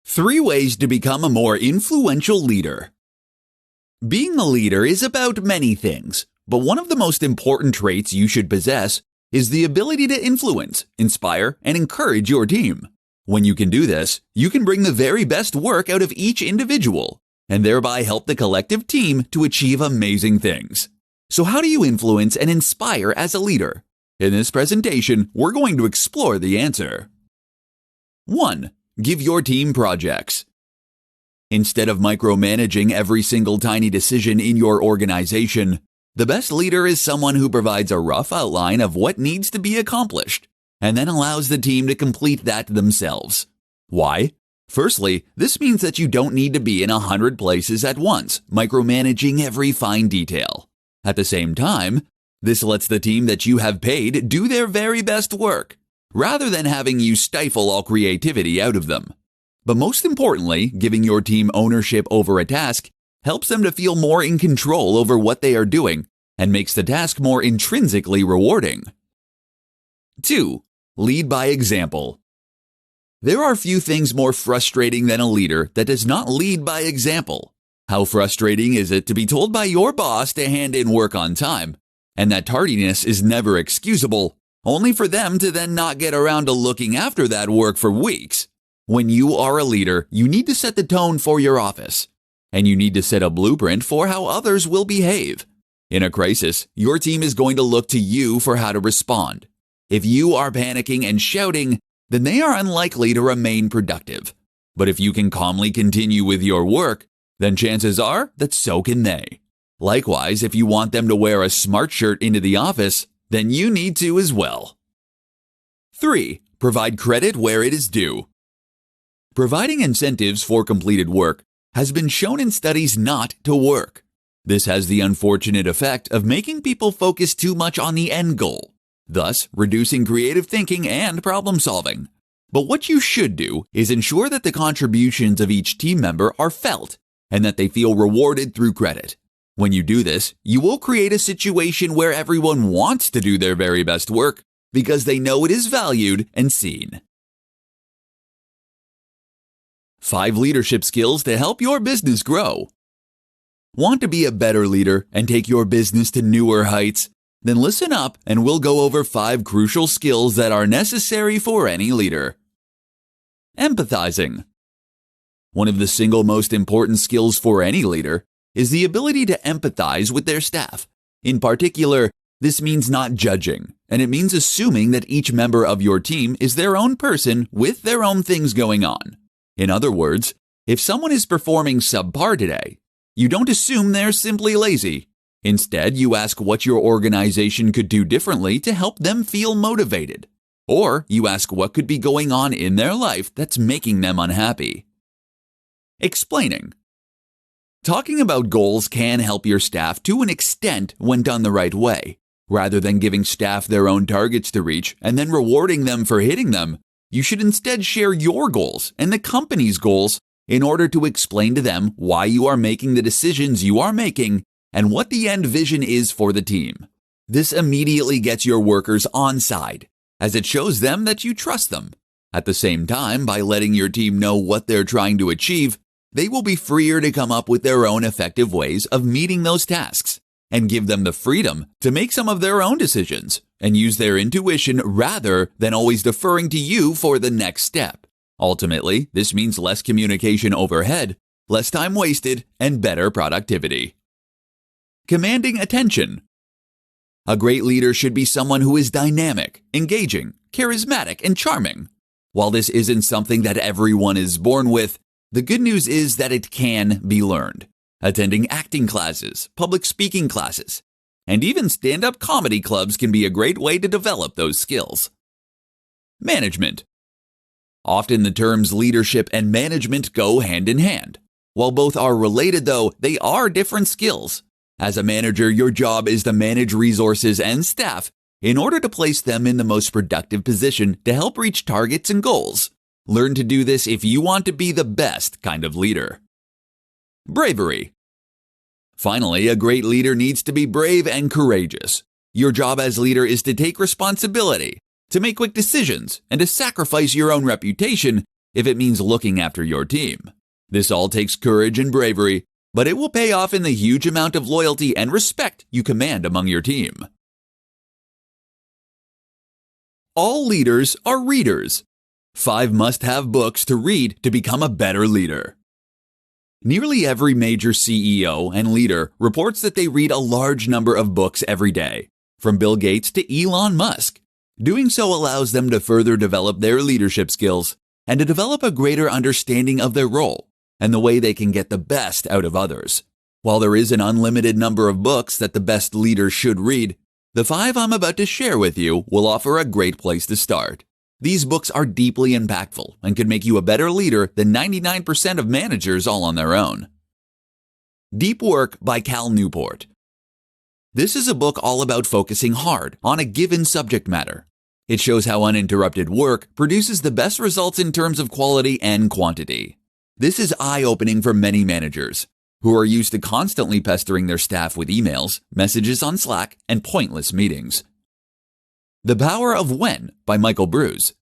3 ways to become a more influential leader. Being a leader is about many things, but one of the most important traits you should possess is the ability to influence, inspire, and encourage your team. When you can do this, you can bring the very best work out of each individual, and thereby help the collective team to achieve amazing things. So how do you influence and inspire as a leader? In this presentation, we're going to explore the answer. 1. Give your team projects. Instead of micromanaging every single tiny decision in your organization, the best leader is someone who provides a rough outline of what needs to be accomplished, and then allows the team to complete that themselves. Why? Firstly, this means that you don't need to be in 100 places at once, micromanaging every fine detail. At the same time, this lets the team that you have paid do their very best work, rather than having you stifle all creativity out of them. But most importantly, giving your team ownership over a task helps them to feel more in control over what they are doing and makes the task more intrinsically rewarding. 2. Lead by example. There are few things more frustrating than a leader that does not lead by example. How frustrating is it to be told by your boss to hand in work on time, and that tardiness is never excusable, only for them to then not get around to looking after that work for weeks? When you are a leader, you need to set the tone for your office, and you need to set a blueprint for how others will behave. In a crisis, your team is going to look to you for how to respond. If you are panicking and shouting, then they are unlikely to remain productive. But if you can calmly continue with your work, then chances are that so can they. Likewise, if you want them to wear a smart shirt into the office, then you need to as well. 3. Provide credit where it is due. Providing incentives for completed work has been shown in studies not to work. This has the unfortunate effect of making people focus too much on the end goal, thus reducing creative thinking and problem solving. But what you should do is ensure that the contributions of each team member are felt and that they feel rewarded through credit. When you do this, you will create a situation where everyone wants to do their very best work because they know it is valued and seen. 5 leadership skills to help your business grow. Want to be a better leader and take your business to newer heights? Then listen up and we'll go over 5 crucial skills that are necessary for any leader. Empathizing. One of the single most important skills for any leader is the ability to empathize with their staff. In particular, this means not judging, and it means assuming that each member of your team is their own person with their own things going on. In other words, if someone is performing subpar today, you don't assume they're simply lazy. Instead, you ask what your organization could do differently to help them feel motivated. Or you ask what could be going on in their life that's making them unhappy. Explaining. Talking about goals can help your staff to an extent when done the right way. Rather than giving staff their own targets to reach and then rewarding them for hitting them, you should instead share your goals and the company's goals in order to explain to them why you are making the decisions you are making and what the end vision is for the team. This immediately gets your workers on side, as it shows them that you trust them. At the same time, by letting your team know what they're trying to achieve, they will be freer to come up with their own effective ways of meeting those tasks and give them the freedom to make some of their own decisions and use their intuition rather than always deferring to you for the next step. Ultimately, this means less communication overhead, less time wasted, and better productivity. Commanding attention. A great leader should be someone who is dynamic, engaging, charismatic, and charming. While this isn't something that everyone is born with, the good news is that it can be learned. Attending acting classes, public speaking classes, and even stand-up comedy clubs can be a great way to develop those skills. Management. Often the terms leadership and management go hand in hand. While both are related though, they are different skills. As a manager, your job is to manage resources and staff in order to place them in the most productive position to help reach targets and goals. Learn to do this if you want to be the best kind of leader. Bravery. Finally, a great leader needs to be brave and courageous. Your job as leader is to take responsibility, to make quick decisions, and to sacrifice your own reputation if it means looking after your team. This all takes courage and bravery, but it will pay off in the huge amount of loyalty and respect you command among your team. All leaders are readers. 5 must-have books to read to become a better leader. Nearly every major CEO and leader reports that they read a large number of books every day, from Bill Gates to Elon Musk. Doing so allows them to further develop their leadership skills and to develop a greater understanding of their role and the way they can get the best out of others. While there is an unlimited number of books that the best leaders should read, the 5 I'm about to share with you will offer a great place to start. These books are deeply impactful and can make you a better leader than 99% of managers all on their own. Deep Work by Cal Newport. This is a book all about focusing hard on a given subject matter. It shows how uninterrupted work produces the best results in terms of quality and quantity. This is eye-opening for many managers who are used to constantly pestering their staff with emails, messages on Slack, and pointless meetings. The Power of When by Michael Brews.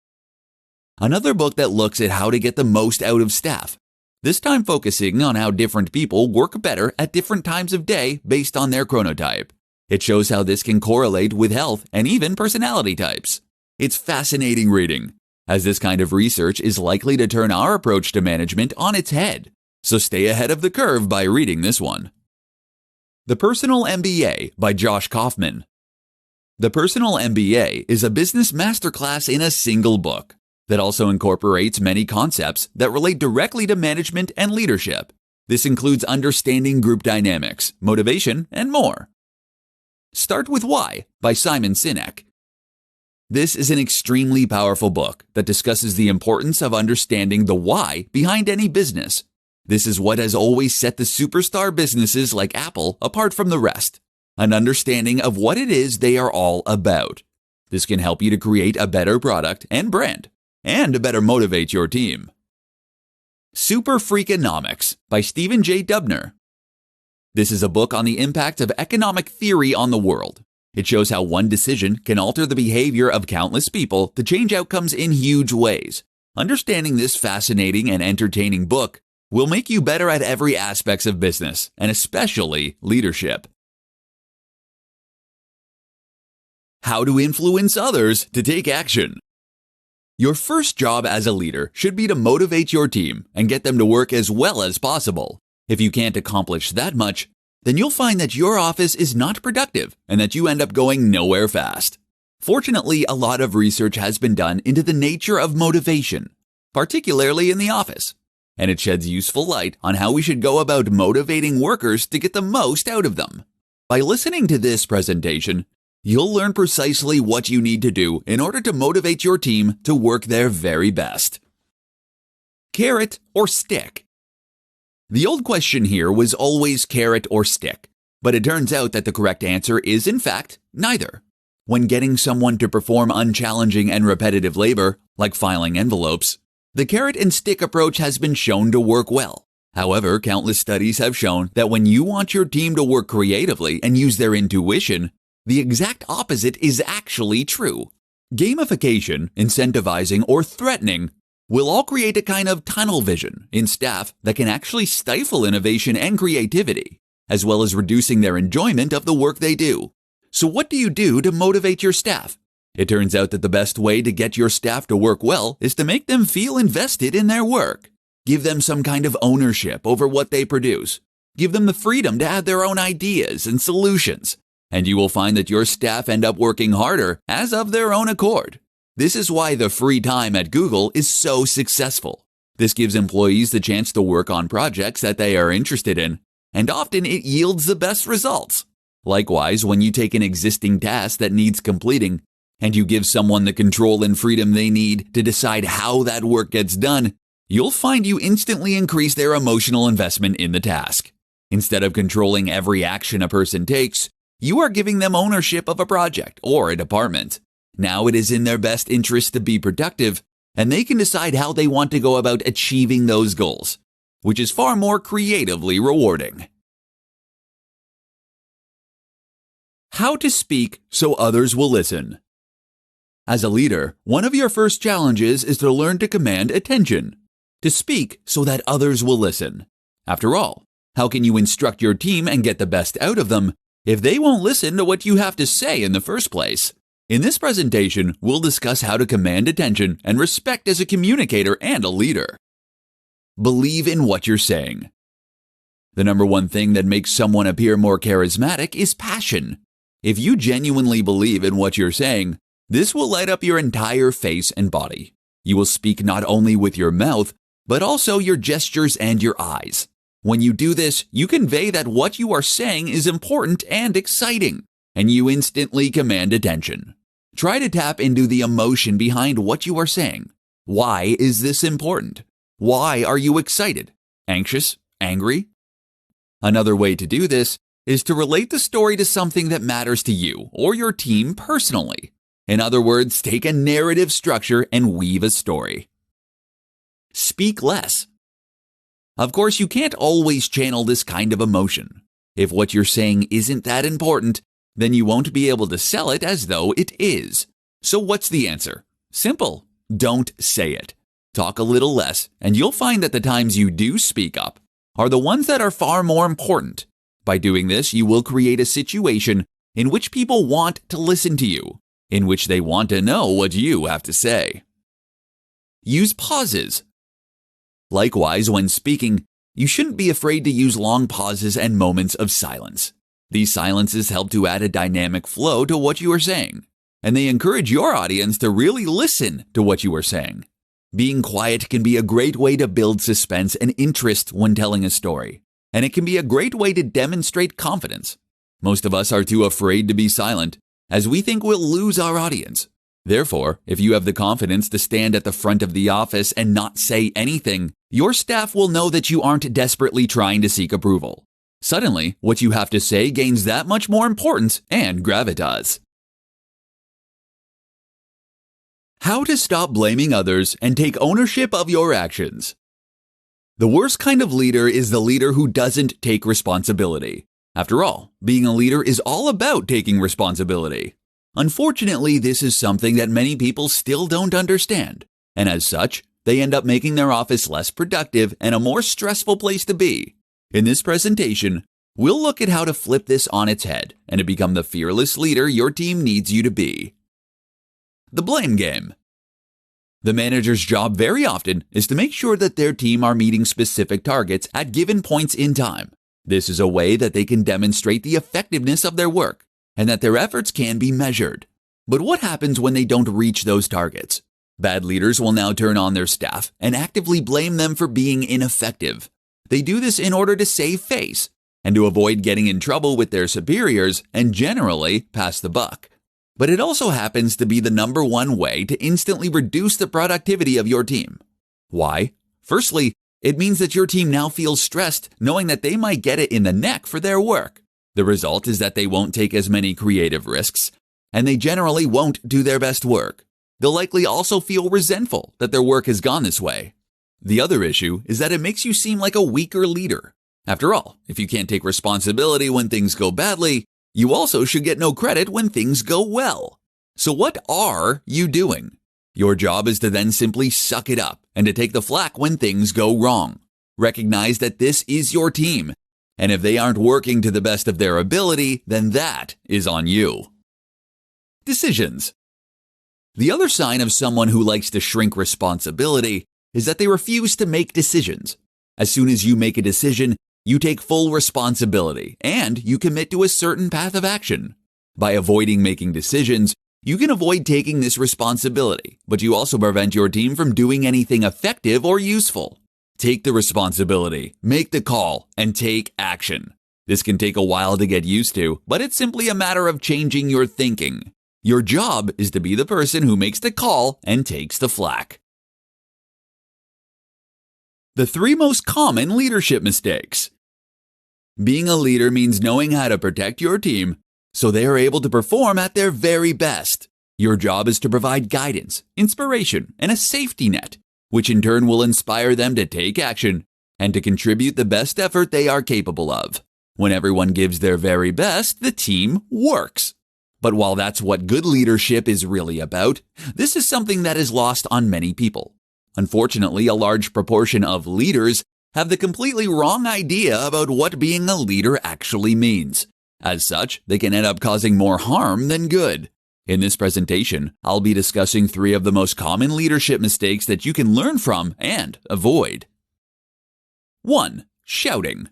Another book that looks at how to get the most out of staff, this time focusing on how different people work better at different times of day based on their chronotype. It shows how this can correlate with health and even personality types. It's fascinating reading, as this kind of research is likely to turn our approach to management on its head. So stay ahead of the curve by reading this one. The Personal MBA by Josh Kaufman. The Personal MBA is a business masterclass in a single book that also incorporates many concepts that relate directly to management and leadership. This includes understanding group dynamics, motivation, and more. Start with Why by Simon Sinek. This is an extremely powerful book that discusses the importance of understanding the why behind any business. This is what has always set the superstar businesses like Apple apart from the rest, an understanding of what it is they are all about. This can help you to create a better product and brand, and to better motivate your team. Super Freakonomics by Stephen J. Dubner. This is a book on the impact of economic theory on the world. It shows how one decision can alter the behavior of countless people to change outcomes in huge ways. Understanding this fascinating and entertaining book will make you better at every aspect of business, and especially leadership. How to influence others to take action. Your first job as a leader should be to motivate your team and get them to work as well as possible. If you can't accomplish that much, then you'll find that your office is not productive and that you end up going nowhere fast. Fortunately, a lot of research has been done into the nature of motivation, particularly in the office, and it sheds useful light on how we should go about motivating workers to get the most out of them. By listening to this presentation, you'll learn precisely what you need to do in order to motivate your team to work their very best. Carrot or stick? The old question here was always carrot or stick, but it turns out that the correct answer is, in fact, neither. When getting someone to perform unchallenging and repetitive labor, like filing envelopes, the carrot and stick approach has been shown to work well. However, countless studies have shown that when you want your team to work creatively and use their intuition, the exact opposite is actually true. Gamification, incentivizing, or threatening will all create a kind of tunnel vision in staff that can actually stifle innovation and creativity, as well as reducing their enjoyment of the work they do. So what do you do to motivate your staff? It turns out that the best way to get your staff to work well is to make them feel invested in their work. Give them some kind of ownership over what they produce. Give them the freedom to add their own ideas and solutions. And you will find that your staff end up working harder as of their own accord. This is why the free time at Google is so successful. This gives employees the chance to work on projects that they are interested in, and often it yields the best results. Likewise, when you take an existing task that needs completing, and you give someone the control and freedom they need to decide how that work gets done, you'll find you instantly increase their emotional investment in the task. Instead of controlling every action a person takes, you are giving them ownership of a project or a department. Now it is in their best interest to be productive, and they can decide how they want to go about achieving those goals, which is far more creatively rewarding. How to speak so others will listen. As a leader, one of your first challenges is to learn to command attention, to speak so that others will listen. After all, how can you instruct your team and get the best out of them if they won't listen to what you have to say in the first place? In this presentation, we'll discuss how to command attention and respect as a communicator and a leader. Believe in what you're saying. The number one thing that makes someone appear more charismatic is passion. If you genuinely believe in what you're saying, this will light up your entire face and body. You will speak not only with your mouth, but also your gestures and your eyes. When you do this, you convey that what you are saying is important and exciting, and you instantly command attention. Try to tap into the emotion behind what you are saying. Why is this important? Why are you excited? Anxious? Angry? Another way to do this is to relate the story to something that matters to you or your team personally. In other words, take a narrative structure and weave a story. Speak less. Of course, you can't always channel this kind of emotion. If what you're saying isn't that important, then you won't be able to sell it as though it is. So what's the answer? Simple. Don't say it. Talk a little less, and you'll find that the times you do speak up are the ones that are far more important. By doing this, you will create a situation in which people want to listen to you, in which they want to know what you have to say. Use pauses. Likewise, when speaking, you shouldn't be afraid to use long pauses and moments of silence. These silences help to add a dynamic flow to what you are saying, and they encourage your audience to really listen to what you are saying. Being quiet can be a great way to build suspense and interest when telling a story, and it can be a great way to demonstrate confidence. Most of us are too afraid to be silent, as we think we'll lose our audience. Therefore, if you have the confidence to stand at the front of the office and not say anything, your staff will know that you aren't desperately trying to seek approval. Suddenly, what you have to say gains that much more importance and gravitas. How to stop blaming others and take ownership of your actions. The worst kind of leader is the leader who doesn't take responsibility. After all, being a leader is all about taking responsibility. Unfortunately, this is something that many people still don't understand, and as such, they end up making their office less productive and a more stressful place to be. In this presentation, we'll look at how to flip this on its head and to become the fearless leader your team needs you to be. The blame game. The manager's job very often is to make sure that their team are meeting specific targets at given points in time. This is a way that they can demonstrate the effectiveness of their work and that their efforts can be measured. But what happens when they don't reach those targets? Bad leaders will now turn on their staff and actively blame them for being ineffective. They do this in order to save face and to avoid getting in trouble with their superiors and generally pass the buck. But it also happens to be the number one way to instantly reduce the productivity of your team. Why? Firstly, it means that your team now feels stressed knowing that they might get it in the neck for their work. The result is that they won't take as many creative risks, and they generally won't do their best work. They'll likely also feel resentful that their work has gone this way. The other issue is that it makes you seem like a weaker leader. After all, if you can't take responsibility when things go badly, you also should get no credit when things go well. So what are you doing? Your job is to then simply suck it up and to take the flak when things go wrong. Recognize that this is your team, and if they aren't working to the best of their ability, then that is on you. Decisions. The other sign of someone who likes to shrink responsibility is that they refuse to make decisions. As soon as you make a decision, you take full responsibility and you commit to a certain path of action. By avoiding making decisions, you can avoid taking this responsibility, but you also prevent your team from doing anything effective or useful. Take the responsibility, make the call, and take action. This can take a while to get used to, but it's simply a matter of changing your thinking. Your job is to be the person who makes the call and takes the flak. The 3 most common leadership mistakes. Being a leader means knowing how to protect your team so they are able to perform at their very best. Your job is to provide guidance, inspiration, and a safety net, which in turn will inspire them to take action and to contribute the best effort they are capable of. When everyone gives their very best, the team works. But while that's what good leadership is really about, this is something that is lost on many people. Unfortunately, a large proportion of leaders have the completely wrong idea about what being a leader actually means. As such, they can end up causing more harm than good. In this presentation, I'll be discussing 3 of the most common leadership mistakes that you can learn from and avoid. 1. Shouting.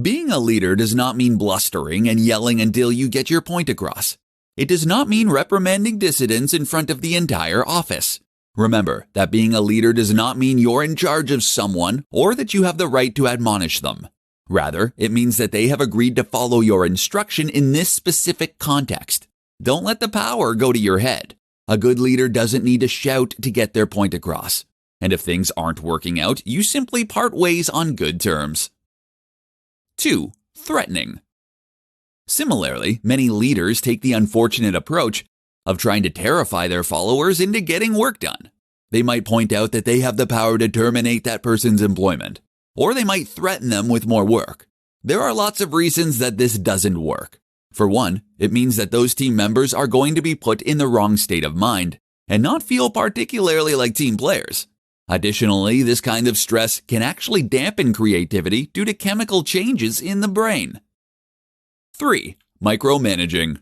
Being a leader does not mean blustering and yelling until you get your point across. It does not mean reprimanding dissidents in front of the entire office. Remember that being a leader does not mean you're in charge of someone or that you have the right to admonish them. Rather, it means that they have agreed to follow your instruction in this specific context. Don't let the power go to your head. A good leader doesn't need to shout to get their point across. And if things aren't working out, you simply part ways on good terms. 2. Threatening. Similarly, many leaders take the unfortunate approach of trying to terrify their followers into getting work done. They might point out that they have the power to terminate that person's employment, or they might threaten them with more work. There are lots of reasons that this doesn't work. For one, it means that those team members are going to be put in the wrong state of mind and not feel particularly like team players. Additionally, this kind of stress can actually dampen creativity due to chemical changes in the brain. 3. Micromanaging.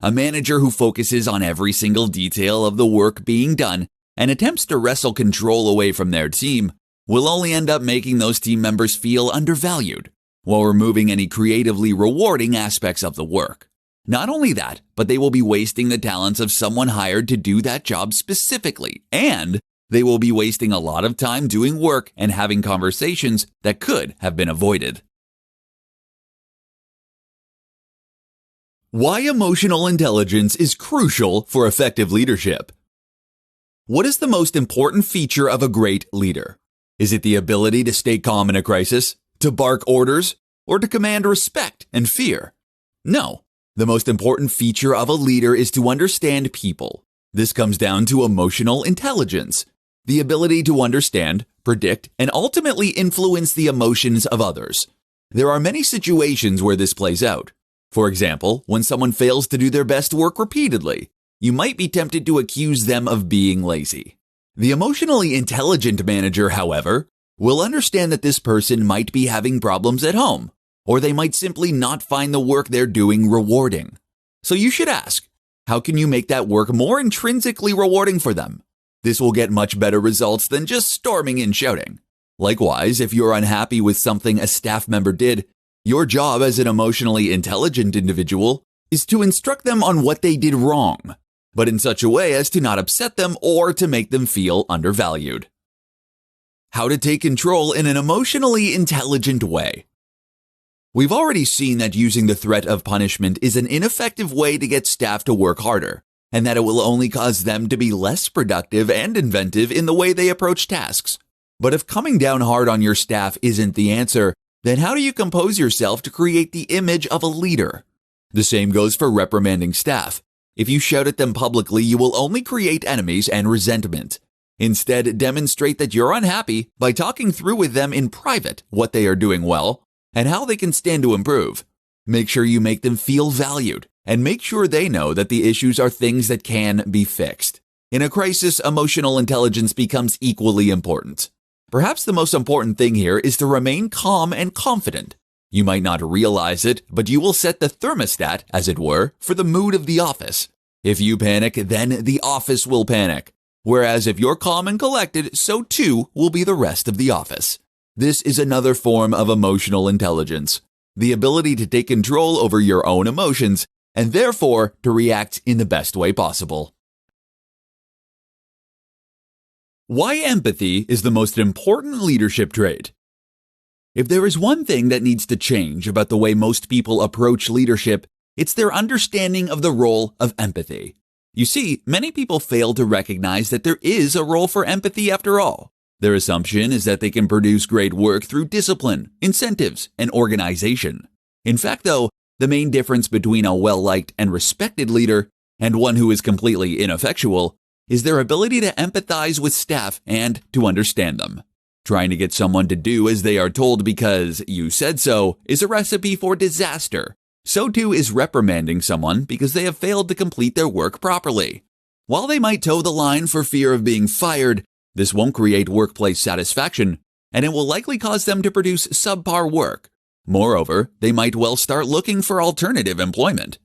A manager who focuses on every single detail of the work being done and attempts to wrestle control away from their team will only end up making those team members feel undervalued, while removing any creatively rewarding aspects of the work. Not only that, but they will be wasting the talents of someone hired to do that job specifically, and they will be wasting a lot of time doing work and having conversations that could have been avoided. Why emotional intelligence is crucial for effective leadership. What is the most important feature of a great leader? Is it the ability to stay calm in a crisis, to bark orders, or to command respect and fear? No. The most important feature of a leader is to understand people. This comes down to emotional intelligence, the ability to understand, predict, and ultimately influence the emotions of others. There are many situations where this plays out. For example, when someone fails to do their best work repeatedly, you might be tempted to accuse them of being lazy. The emotionally intelligent manager, however, will understand that this person might be having problems at home, or they might simply not find the work they're doing rewarding. So you should ask, how can you make that work more intrinsically rewarding for them? This will get much better results than just storming and shouting. Likewise, if you're unhappy with something a staff member did, your job as an emotionally intelligent individual is to instruct them on what they did wrong, but in such a way as to not upset them or to make them feel undervalued. How to take control in an emotionally intelligent way. We've already seen that using the threat of punishment is an ineffective way to get staff to work harder, and that it will only cause them to be less productive and inventive in the way they approach tasks. But if coming down hard on your staff isn't the answer, then how do you compose yourself to create the image of a leader? The same goes for reprimanding staff. If you shout at them publicly, you will only create enemies and resentment. Instead, demonstrate that you're unhappy by talking through with them in private what they are doing well and how they can stand to improve. Make sure you make them feel valued and make sure they know that the issues are things that can be fixed. In a crisis, emotional intelligence becomes equally important. Perhaps the most important thing here is to remain calm and confident. You might not realize it, but you will set the thermostat, as it were, for the mood of the office. If you panic, then the office will panic. Whereas if you're calm and collected, so too will be the rest of the office. This is another form of emotional intelligence, the ability to take control over your own emotions and therefore to react in the best way possible. Why empathy is the most important leadership trait. If there is one thing that needs to change about the way most people approach leadership, it's their understanding of the role of empathy. You see, many people fail to recognize that there is a role for empathy after all. Their assumption is that they can produce great work through discipline, incentives, and organization. In fact, though, the main difference between a well-liked and respected leader and one who is completely ineffectual is their ability to empathize with staff and to understand them. Trying to get someone to do as they are told because you said so is a recipe for disaster So too is reprimanding someone because they have failed to complete their work properly. While they might toe the line for fear of being fired, this won't create workplace satisfaction, and it will likely cause them to produce subpar work. Moreover, they might well start looking for alternative employment.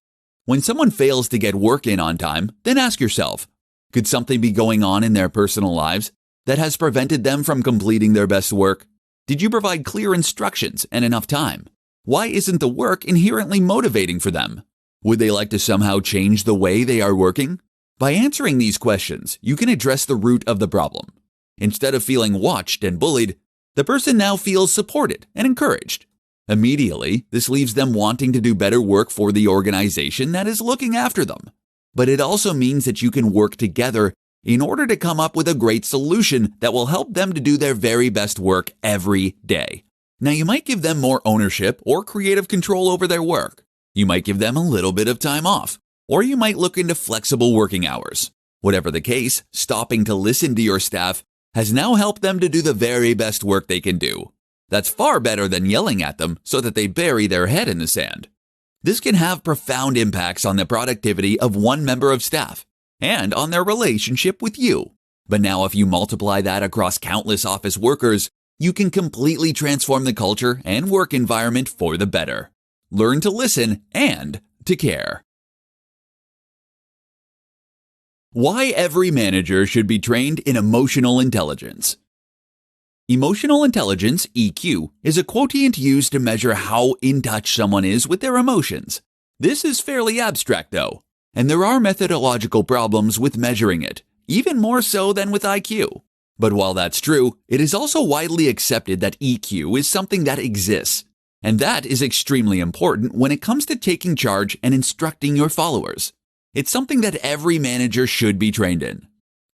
When someone fails to get work in on time, then ask yourself, could something be going on in their personal lives that has prevented them from completing their best work? Did you provide clear instructions and enough time? Why isn't the work inherently motivating for them? Would they like to somehow change the way they are working? By answering these questions, you can address the root of the problem. Instead of feeling watched and bullied, the person now feels supported and encouraged. Immediately, this leaves them wanting to do better work for the organization that is looking after them. But it also means that you can work together in order to come up with a great solution that will help them to do their very best work every day. Now, you might give them more ownership or creative control over their work. You might give them a little bit of time off, or you might look into flexible working hours. Whatever the case, stopping to listen to your staff has now helped them to do the very best work they can do. That's far better than yelling at them so that they bury their head in the sand. This can have profound impacts on the productivity of one member of staff and on their relationship with you. But now if you multiply that across countless office workers, you can completely transform the culture and work environment for the better. Learn to listen and to care. Why every manager should be trained in emotional intelligence. Emotional intelligence, EQ, is a quotient used to measure how in touch someone is with their emotions. This is fairly abstract though, and there are methodological problems with measuring it, even more so than with IQ. But while that's true, it is also widely accepted that EQ is something that exists, and that is extremely important when it comes to taking charge and instructing your followers. It's something that every manager should be trained in.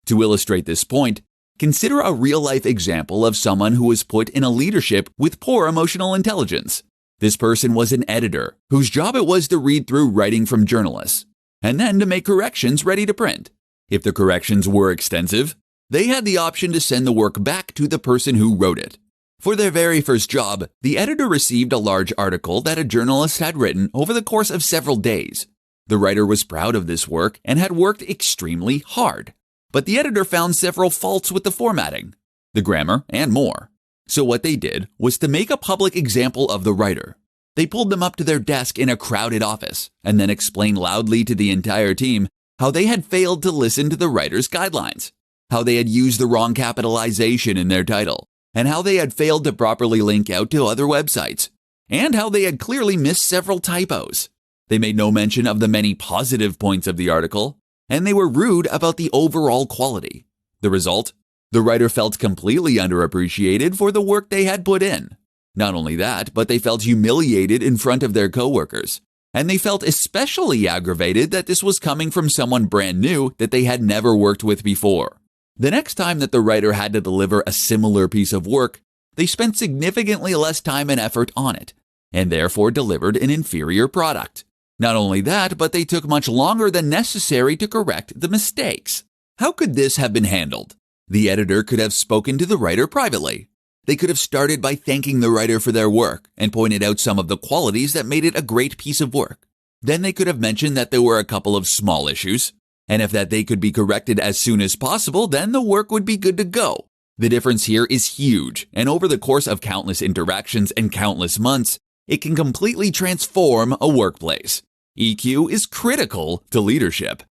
To illustrate this point, consider a real-life example of someone who was put in a leadership with poor emotional intelligence. This person was an editor whose job it was to read through writing from journalists, and then to make corrections ready to print. If the corrections were extensive, they had the option to send the work back to the person who wrote it. For their very first job, the editor received a large article that a journalist had written over the course of several days. The writer was proud of this work and had worked extremely hard. But the editor found several faults with the formatting, the grammar, and more. So what they did was to make a public example of the writer. They pulled them up to their desk in a crowded office and then explained loudly to the entire team how they had failed to listen to the writer's guidelines, how they had used the wrong capitalization in their title, and how they had failed to properly link out to other websites, and how they had clearly missed several typos. They made no mention of the many positive points of the article, and they were rude about the overall quality. The result? The writer felt completely underappreciated for the work they had put in. Not only that, but they felt humiliated in front of their coworkers, and they felt especially aggravated that this was coming from someone brand new that they had never worked with before. The next time that the writer had to deliver a similar piece of work, they spent significantly less time and effort on it, and therefore delivered an inferior product. Not only that, but they took much longer than necessary to correct the mistakes. How could this have been handled? The editor could have spoken to the writer privately. They could have started by thanking the writer for their work and pointed out some of the qualities that made it a great piece of work. Then they could have mentioned that there were a couple of small issues, and if that they could be corrected as soon as possible, then the work would be good to go. The difference here is huge, and over the course of countless interactions and countless months, it can completely transform a workplace. EQ is critical to leadership.